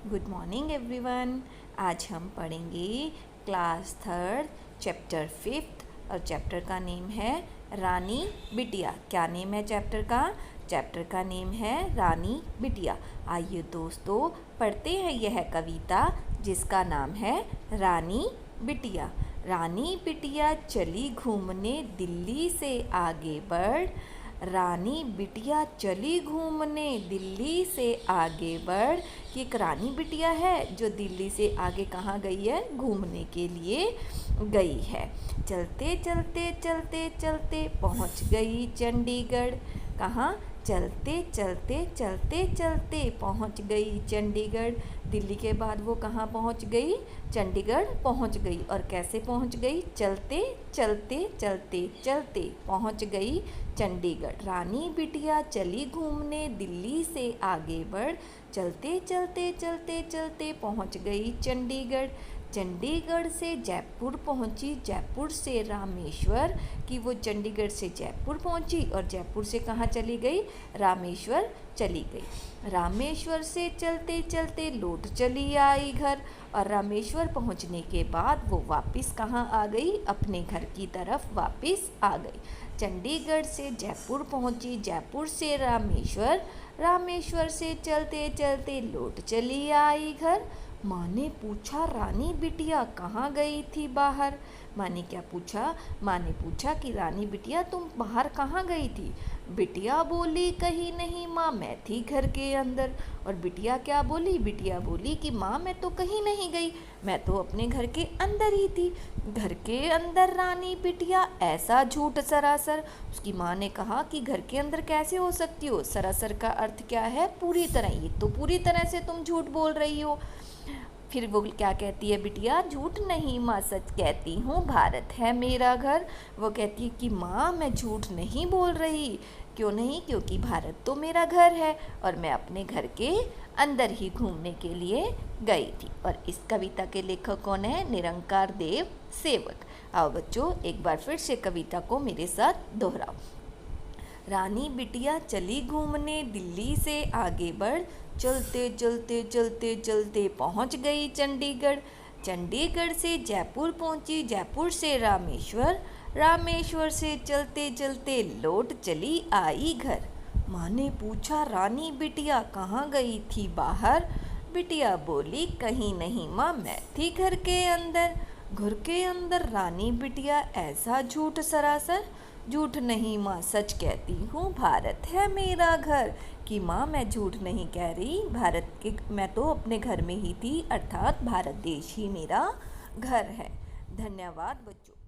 Good morning everyone. आज हम पढ़ेंगे क्लास थर्ड चैप्टर फिफ्थ और चैप्टर का नेम है रानी बिटिया। क्या नेम है चैप्टर का? चैप्टर का नेम है रानी बिटिया। आइए दोस्तों पढ़ते हैं यह कविता जिसका नाम है रानी बिटिया। रानी बिटिया चली घूमने दिल्ली से आगे बढ़। रानी बिटिया चली घूमने दिल्ली से आगे बढ़। कि एक रानी बिटिया है जो दिल्ली से आगे कहाँ गई है? घूमने के लिए गई है। चलते चलते चलते चलते पहुँच गई चंडीगढ़। कहाँ? चलते चलते चलते चलते पहुँच गई चंडीगढ़। दिल्ली के बाद वो कहाँ पहुँच गई? चंडीगढ़ पहुँच गई। और कैसे पहुँच गई? चलते चलते चलते चलते पहुँच गई चंडीगढ़। रानी बिटिया चली घूमने दिल्ली से आगे बढ़। चलते चलते चलते चलते पहुँच गई चंडीगढ़। चंडीगढ़ से जयपुर पहुंची, जयपुर से रामेश्वर। कि वो चंडीगढ़ से जयपुर पहुंची और जयपुर से कहाँ चली गई? रामेश्वर चली गई। रामेश्वर से चलते चलते लौट चली आई घर। और रामेश्वर पहुंचने के बाद वो वापस कहाँ आ गई? अपने घर की तरफ वापस आ गई। चंडीगढ़ से जयपुर पहुंची, जयपुर से रामेश्वर, रामेश्वर से चलते चलते लौट चली आई घर। माँ ने पूछा रानी बिटिया कहाँ गई थी बाहर? माँ ने क्या पूछा? माँ ने पूछा कि रानी बिटिया तुम बाहर कहाँ गई थी? बिटिया बोली कहीं नहीं माँ, मैं थी घर के अंदर। और बिटिया क्या बोली? बिटिया बोली कि माँ मैं तो कहीं नहीं गई, मैं तो अपने घर के अंदर ही थी। घर के अंदर रानी बिटिया, ऐसा झूठ सरासर। उसकी माँ ने कहा कि घर के अंदर कैसे हो सकती हो? सरासर का अर्थ क्या है? पूरी तरह। ये तो पूरी तरह से तुम झूठ बोल रही हो। फिर वो क्या कहती है बिटिया? झूठ नहीं माँ, सच कहती हूँ, भारत है मेरा घर। वो कहती है कि माँ मैं झूठ नहीं बोल रही। क्यों नहीं? क्योंकि भारत तो मेरा घर है और मैं अपने घर के अंदर ही घूमने के लिए गई थी। और इस कविता के लेखक कौन है? निरंकार देव सेवक। आओ बच्चों एक बार फिर से कविता को मेरे साथ दोहराओ। रानी बिटिया चली घूमने दिल्ली से आगे बढ़। चलते चलते चलते चलते पहुंच गई चंडीगढ़। चंडीगढ़ से जयपुर पहुंची, जयपुर से रामेश्वर, रामेश्वर से चलते चलते लौट चली आई घर। माँ ने पूछा रानी बिटिया कहाँ गई थी बाहर? बिटिया बोली कहीं नहीं माँ, मैं थी घर के अंदर। घर के अंदर रानी बिटिया, ऐसा झूठ सरासर। झूठ नहीं माँ, सच कहती हूँ, भारत है मेरा घर। कि माँ मैं झूठ नहीं कह रही, भारत के मैं तो अपने घर में ही थी, अर्थात भारत देश ही मेरा घर है। धन्यवाद बच्चों।